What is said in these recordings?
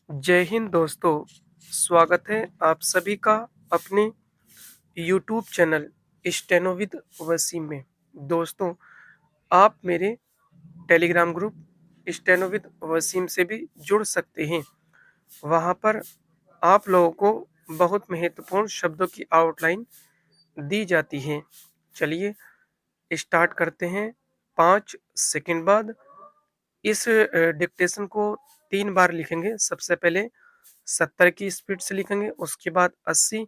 जय हिंद दोस्तों। स्वागत है आप सभी का अपने YouTube channel steno with Wasim में। दोस्तों, आप मेरे Telegram group steno with Wasim से भी जुड़ सकते हैं। वहां पर आप लोगों को बहुत महत्वपूर्ण शब्दों की आउटलाइन दी जाती है। चलिए स्टार्ट करते हैं। 5 सेकंड बाद इस डिक्टेशन को 3 बार लिखेंगे। सबसे पहले 70 की स्पीड से लिखेंगे, उसके बाद 80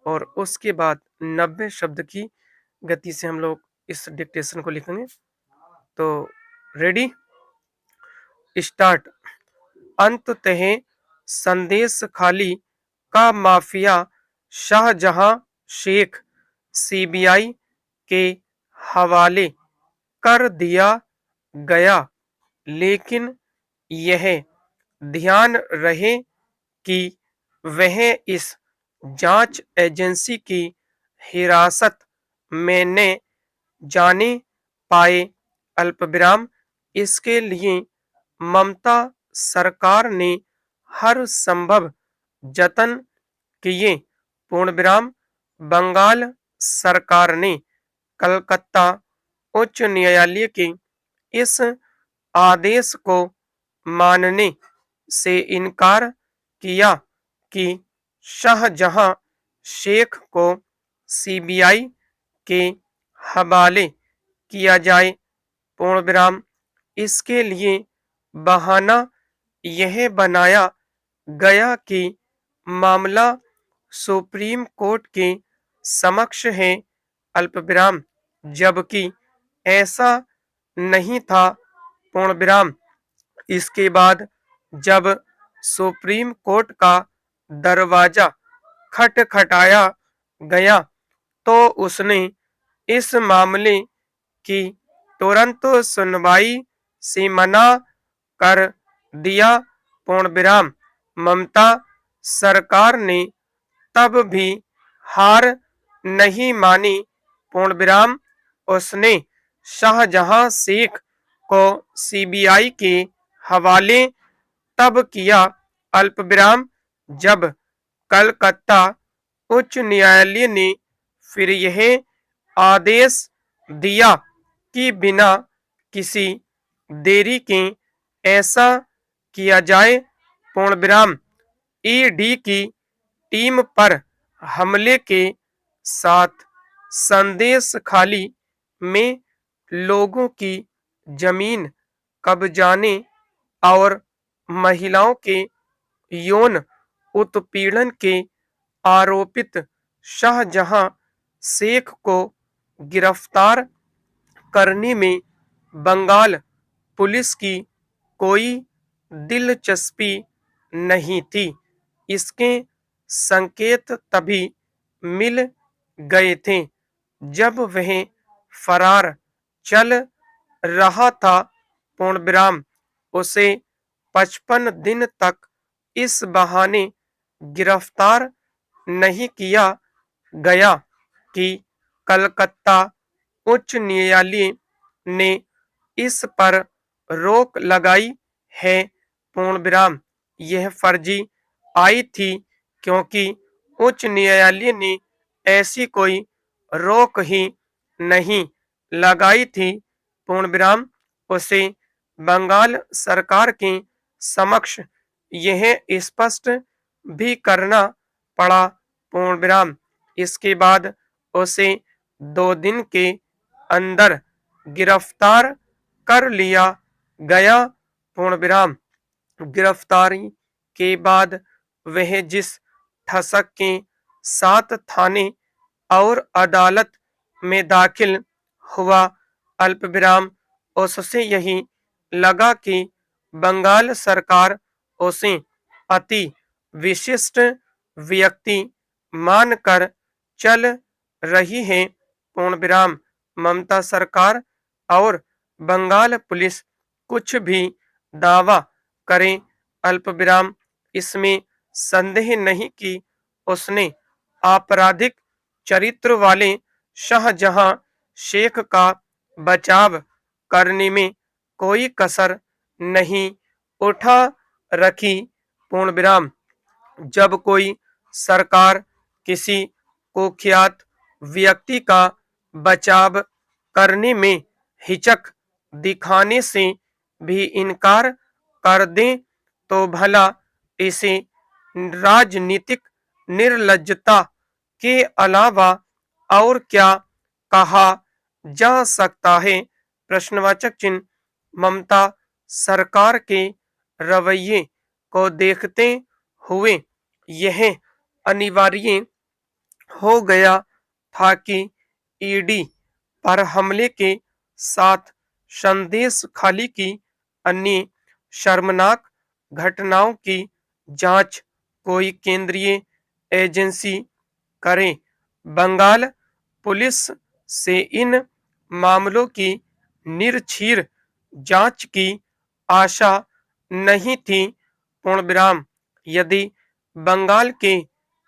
और उसके बाद 90 शब्द की गति से हम लोग इस डिक्टेशन को लिखेंगे। तो रेडी, स्टार्ट। अंततः संदेश खाली का माफिया शाहजहां शेख सीबीआई के हवाले कर दिया गया, लेकिन यह ध्यान रहे कि वह इस जांच एजेंसी की हिरासत में न जाने पाए। अल्पविराम, इसके लिए ममता सरकार ने हर संभव जतन किए। पूर्ण विराम, बंगाल सरकार ने कलकत्ता उच्च न्यायालय के इस आदेश को मानने से इनकार किया कि शाहजहां शेख को सीबीआई के हवाले किया जाए। पूर्ण विराम, इसके लिए बहाना यह बनाया गया कि मामला सुप्रीम कोर्ट के समक्ष है। अल्पविराम, जबकि ऐसा नहीं था। पूर्ण विराम, इसके बाद जब सुप्रीम कोर्ट का दरवाजा खटखटाया गया तो उसने इस मामले की तुरंत सुनवाई से मना कर दिया। पूर्ण विराम, ममता सरकार ने तब भी हार नहीं मानी। पूर्ण विराम, उसने शाहजहां शेख को सीबीआई के हवाले तब किया। अल्पविराम, जब कलकत्ता उच्च न्यायालय ने फिर यह आदेश दिया कि बिना किसी देरी के ऐसा किया जाए। पूर्ण विराम, ईडी की टीम पर हमले के साथ संदेश खाली में लोगों की जमीन कब्जाने और महिलाओं के यौन उत्पीड़न के आरोपित शाहजहां शेख को गिरफ्तार करने में बंगाल पुलिस की कोई दिलचस्पी नहीं थी। इसके संकेत तभी मिल गए थे जब वह फरार चल रहा था। पूर्ण विराम, उसे 55 दिन तक इस बहाने गिरफ्तार नहीं किया गया कि कलकत्ता उच्च न्यायालय ने इस पर रोक लगाई है। पूर्ण विराम, यह फर्जी आई थी क्योंकि उच्च न्यायालय ने ऐसी कोई रोक ही नहीं लगाई थी। पूर्ण विराम, उसे बंगाल सरकार के समक्ष यह स्पष्ट भी करना पड़ा। पूर्ण विराम, इसके बाद उसे 2 दिन के अंदर गिरफ्तार कर लिया गया। पूर्ण विराम, गिरफ्तारी के बाद वह जिस ठसक के साथ थाने और अदालत में दाखिल हुआ, अल्पविराम, उससे यही लगा कि बंगाल सरकार उसे अति विशिष्ट व्यक्ति मानकर चल रही है। पूर्ण विराम, ममता सरकार और बंगाल पुलिस कुछ भी दावा करें, अल्पविराम, इसमें संदेह नहीं कि उसने आपराधिक चरित्र वाले शाहजहां शेख का बचाव करने में कोई कसर नहीं उठा रखी। पूर्ण विराम जब कोई सरकार किसी कुख्यात व्यक्ति का बचाव करने में हिचक दिखाने से भी इनकार कर दें तो भला इसे राजनीतिक निर्लज्जता के अलावा और क्या कहा जा सकता है। प्रश्नवाचक चिन्ह। ममता सरकार के रवैये को देखते हुए यह अनिवार्य हो गया था कि ईडी पर हमले के साथ संदेश खाली की अन्य शर्मनाक घटनाओं की जांच कोई केंद्रीय एजेंसी करे। बंगाल पुलिस से इन मामलों की निरछीर जांच की आशा नहीं थी। पूर्ण विराम यदि बंगाल के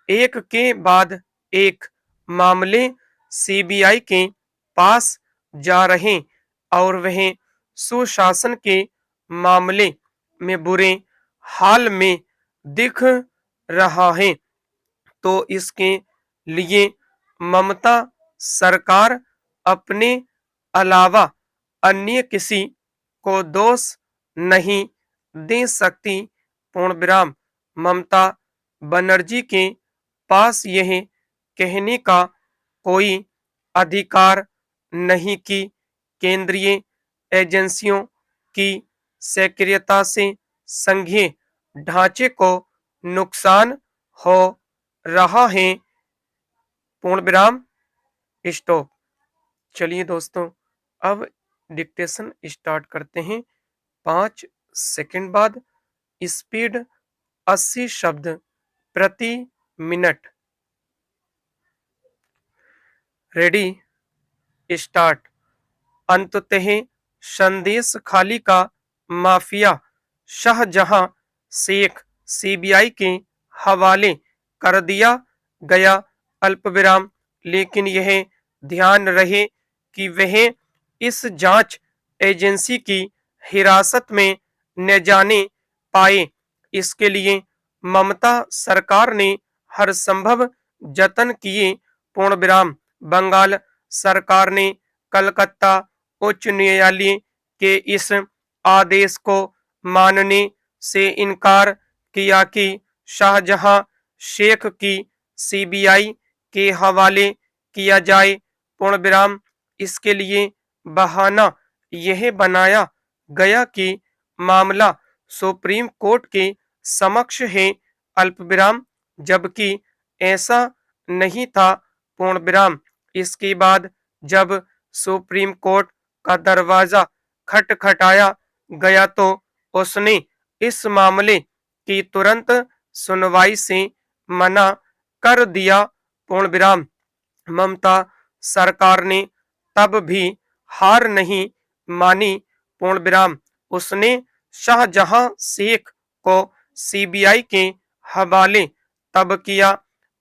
एक के बाद एक मामले सीबीआई के पास जा रहे और वह सुशासन के मामले में बुरे हाल में दिख रहा है तो इसके लिए ममता सरकार अपने अलावा अन्य किसी को दोष नहीं दे सकती। पूर्ण विराम ममता बनर्जी के पास यह कहने का कोई अधिकार नहीं कि केंद्रीय एजेंसियों की सक्रियता से संघीय ढांचे को नुकसान हो रहा है। पूर्ण विराम स्टॉप। चलिए दोस्तों अब डिक्टेशन स्टार्ट करते हैं। 5 सेकंड बाद स्पीड 80 शब्द प्रति मिनट। Ready start. अंततः संदेश खाली का माफिया शाहजहां शेख सीबीआई के हवाले कर दिया गया। अल्पविराम लेकिन यह ध्यान रहे कि वह इस जांच एजेंसी की हिरासत में न जाने पाए। इसके लिए ममता सरकार ने हर संभव जतन किए। पूर्ण विराम बंगाल सरकार ने कलकत्ता उच्च न्यायालय के इस आदेश को मानने से इनकार किया कि शाहजहां शेख की सीबीआई के हवाले किया जाए। पूर्ण विराम इसके लिए बहाना यह बनाया गया कि मामला सुप्रीम कोर्ट के समक्ष है। अल्पविराम जबकि ऐसा नहीं था। पूर्ण विराम इसके बाद जब सुप्रीम कोर्ट का दरवाजा खटखटाया गया तो उसने इस मामले की तुरंत सुनवाई से मना कर दिया। पूर्ण विराम ममता सरकार ने तब भी हार नहीं मानी। पूर्ण विराम उसने शाहजहां शेख को सीबीआई के हवाले तब किया।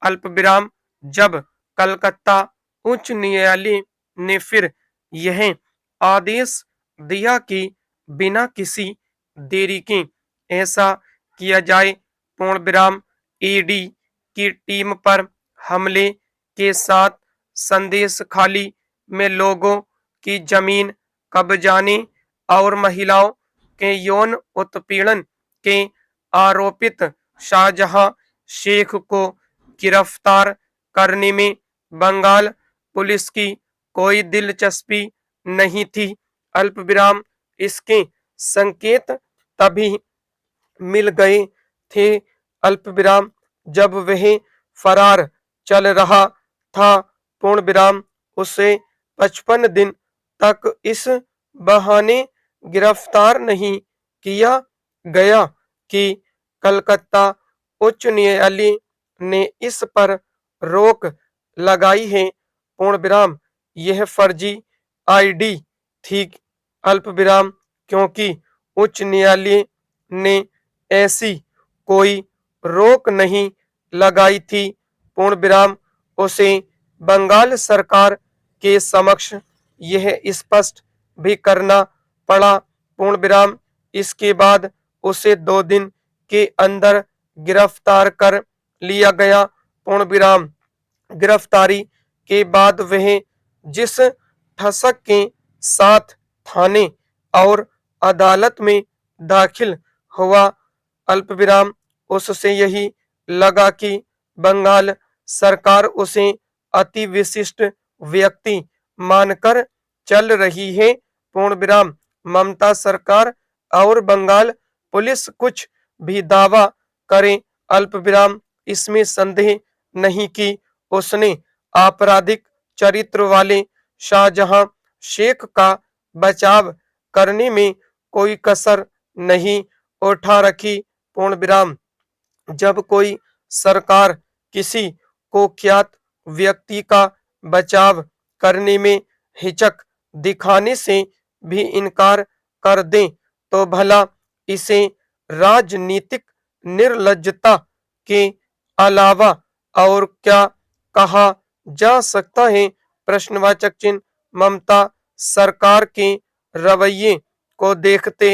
अल्पविराम जब कलकत्ता उच्च न्यायालय ने फिर यह आदेश दिया कि बिना किसी देरी के ऐसा किया जाए। पूर्ण विराम ईडी की टीम पर हमले के साथ संदेश खाली में लोगों की जमीन कब्जाने और महिलाओं के यौन उत्पीड़न के आरोपित शाहजहां शेख को गिरफ्तार करने में बंगाल पुलिस की कोई दिलचस्पी नहीं थी। अल्पविराम इसके संकेत तभी मिल गए थे अल्पविराम जब वह फरार चल रहा था। पूर्ण विराम उसे 55 दिन तक इस बहाने गिरफ्तार नहीं किया गया कि कलकत्ता उच्च न्यायालय ने इस पर रोक लगाई है। पूर्ण विराम यह फर्जी आईडी थी। अल्पविराम क्योंकि उच्च न्यायालय ने ऐसी कोई रोक नहीं लगाई थी। पूर्ण विराम उसे बंगाल सरकार के समक्ष यह स्पष्ट भी करना पड़ा। पूर्ण विराम इसके बाद उसे 2 दिन के अंदर गिरफ्तार कर लिया गया। पूर्ण विराम। गिरफ्तारी के बाद वह जिस ठसक के साथ थाने और अदालत में दाखिल हुआ, अल्प विराम, उससे यही लगा कि बंगाल सरकार उसे अति विशिष्ट व्यक्ति मानकर चल रही है। पूर्ण विराम। ममता सरकार और बंगाल पुलिस कुछ भी दावा करे, अल्प विराम, इसमें संदेह नहीं कि उसने आपराधिक चरित्र वाले शाहजहां शेख का बचाव करने में कोई कसर नहीं उठा रखी। पूर्ण विराम। जब कोई सरकार किसी कुख्यात व्यक्ति का बचाव करने में हिचक दिखाने से भी इनकार कर दे तो भला इसे राजनीतिक निर्लज्जता के अलावा और क्या कहा जा सकता है? प्रश्नवाचक चिन्ह। ममता सरकार के रवैये को देखते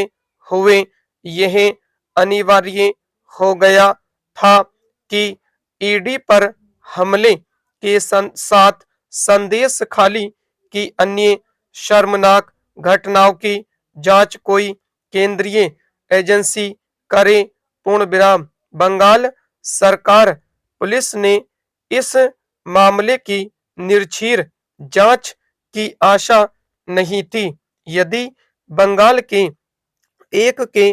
हुए यह अनिवार्य हो गया था कि ईडी पर हमले के साथ संदेश खाली की अन्य शर्मनाक घटनाओं की जांच कोई केंद्रीय एजेंसी करे। पूर्ण विराम। बंगाल सरकार पुलिस ने इस मामले की निर्भीक जांच की आशा नहीं थी। यदि बंगाल के एक के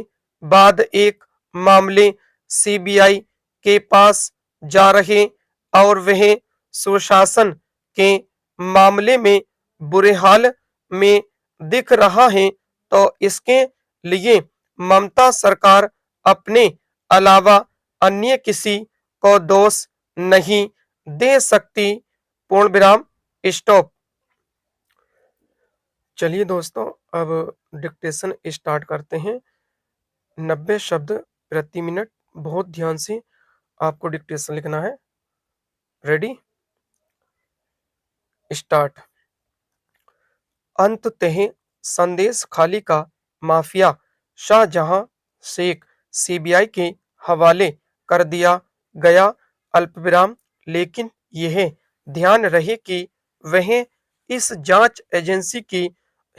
बाद एक मामले सीबीआई के पास जा रहे और वह सुशासन के मामले में बुरे हाल में दिख रहा है, तो इसके लिए ममता सरकार अपने अलावा अन्य किसी को दोष नहीं दे सकती। पूर्ण विराम। स्टॉप। चलिए दोस्तों, अब डिक्टेशन स्टार्ट करते हैं। 90 शब्द प्रति मिनट। बहुत ध्यान से आपको डिक्टेशन लिखना है। Ready, start. अंततः संदेश खाली का माफिया शाहजहां शेख सीबीआई के हवाले कर दिया गया। अल्पविराम। लेकिन यह ध्यान रहे कि वह इस जांच एजेंसी की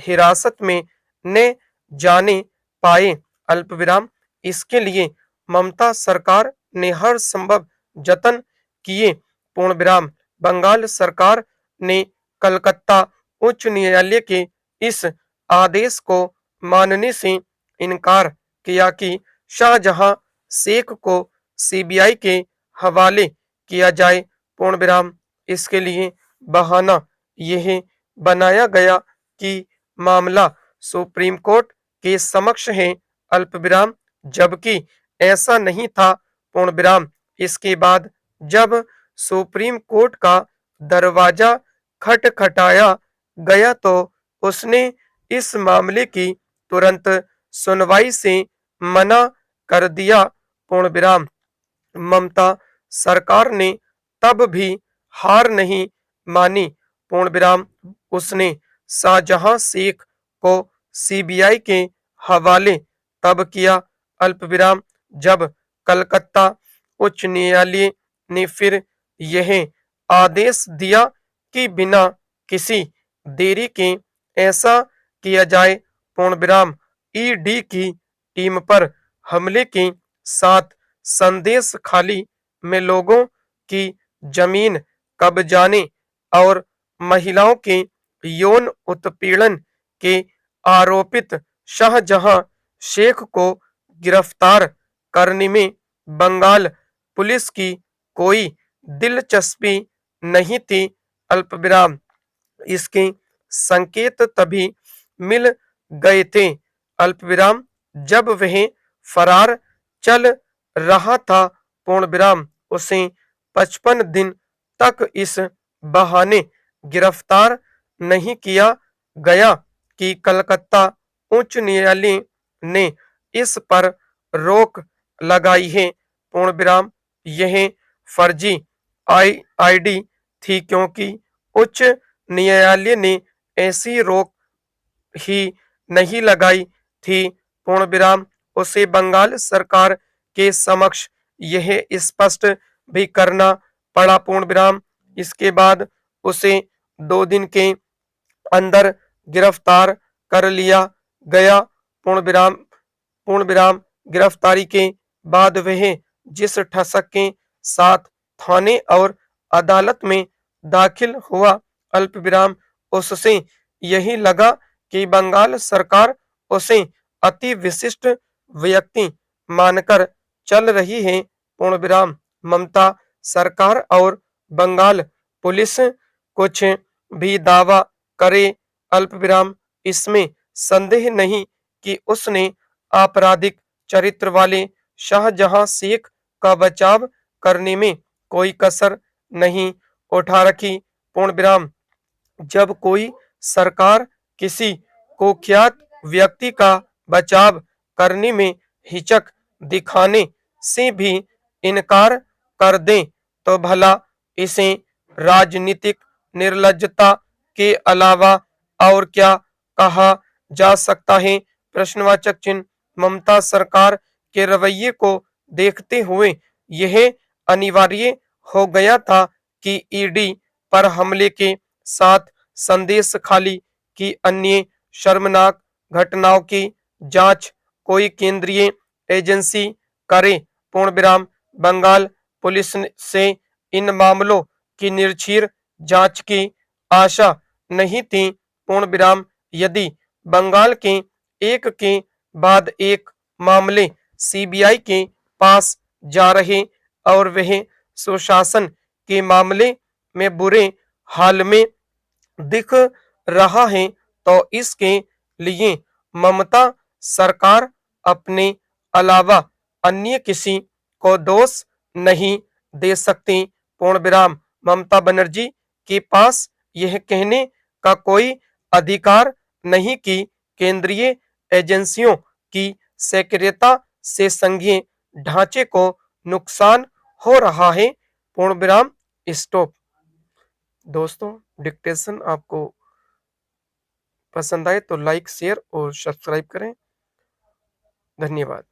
हिरासत में न जाने पाए। अल्पविराम। इसके लिए ममता सरकार ने हर संभव जतन किए। पूर्ण विराम। बंगाल सरकार ने कलकत्ता उच्च न्यायालय के इस आदेश को मानने से इनकार किया कि शाहजहां शेख को सीबीआई के हवाले किया जाए। पूर्ण विराम। इसके लिए बहाना यह बनाया गया कि मामला सुप्रीम कोर्ट के समक्ष है। अल्प विराम। जबकि ऐसा नहीं था। पूर्ण विराम। इसके बाद जब सुप्रीम कोर्ट का दरवाजा खटखटाया गया तो उसने इस मामले की तुरंत सुनवाई से मना कर दिया। पूर्ण विराम। ममता सरकार ने तब भी हार नहीं मानी। पूर्ण विराम। उसने शाहजहां शेख को सीबीआई के हवाले तब किया। अल्प विराम। जब कलकत्ता उच्च न्यायालय ने फिर यह आदेश दिया कि बिना किसी देरी के ऐसा किया जाए। पूर्ण विराम। ईडी की टीम पर हमले के साथ संदेश खाली में लोगों की जमीन कब्जाने और महिलाओं के यौन उत्पीड़न के आरोपित शाहजहां शेख को गिरफ्तार करने में बंगाल पुलिस की कोई दिलचस्पी नहीं थी। अल्पविराम। इसके संकेत तभी मिल गए थे। अल्पविराम। जब वह फरार चल रहा था। पूर्ण विराम। उसे 55 दिन तक इस बहाने गिरफ्तार नहीं किया गया कि कलकत्ता उच्च न्यायालय ने इस पर रोक लगाई है। पूर्ण विराम। यह फर्जी आईडी थी क्योंकि उच्च न्यायालय ने ऐसी रोक ही नहीं लगाई थी। पूर्ण विराम। उसे बंगाल सरकार के समक्ष यह स्पष्ट भी करना पड़ा पूर्ण विराम। इसके बाद उसे 2 दिन के अंदर गिरफ्तार कर लिया गया पूर्ण विराम। पूर्ण विराम गिरफ्तारी के बाद वह जिस ठसक के साथ थाने और अदालत में दाखिल हुआ अल्प विराम उससे यही लगा कि बंगाल सरकार उसे अति विशिष्ट व्यक्ति मानकर चल रही है पूर्ण विराम। ममता सरकार और बंगाल पुलिस कुछ भी दावा करे अल्प विराम इसमें संदेह नहीं कि उसने आपराधिक चरित्र वाले शाहजहां शेख का बचाव करने में कोई कसर नहीं उठा रखी पूर्ण विराम। जब कोई सरकार किसी कुख्यात व्यक्ति का बचाव करने में हिचक दिखाने से भी इनकार कर दे तो भला इसे राजनीतिक निर्लज्जता के अलावा और क्या कहा जा सकता है। प्रश्नवाचक चिन्ह। ममता सरकार के रवैये को देखते हुए यह अनिवार्य हो गया था कि ईडी पर हमले के साथ संदेश खाली की अन्य शर्मनाक घटनाओं की जांच कोई केंद्रीय एजेंसी करे पूर्ण विराम। बंगाल पुलिस से इन मामलों की निर्भीक जांच की आशा नहीं थी पूर्ण विराम। यदि बंगाल के एक के बाद एक मामले सीबीआई के पास जा रहे और वह सुशासन के मामले में बुरे हाल में दिख रहा है तो इसके लिए ममता सरकार अपने अलावा अन्य किसी को दोष नहीं दे सकती पूर्ण विराम। ममता बनर्जी के पास यह कहने का कोई अधिकार नहीं कि केंद्रीय एजेंसियों की सक्रियता से संघीय ढांचे को नुकसान हो रहा है पूर्ण विराम। स्टॉप। दोस्तों डिक्टेशन आपको पसंद आए तो लाइक शेयर और सब्सक्राइब करें। धन्यवाद।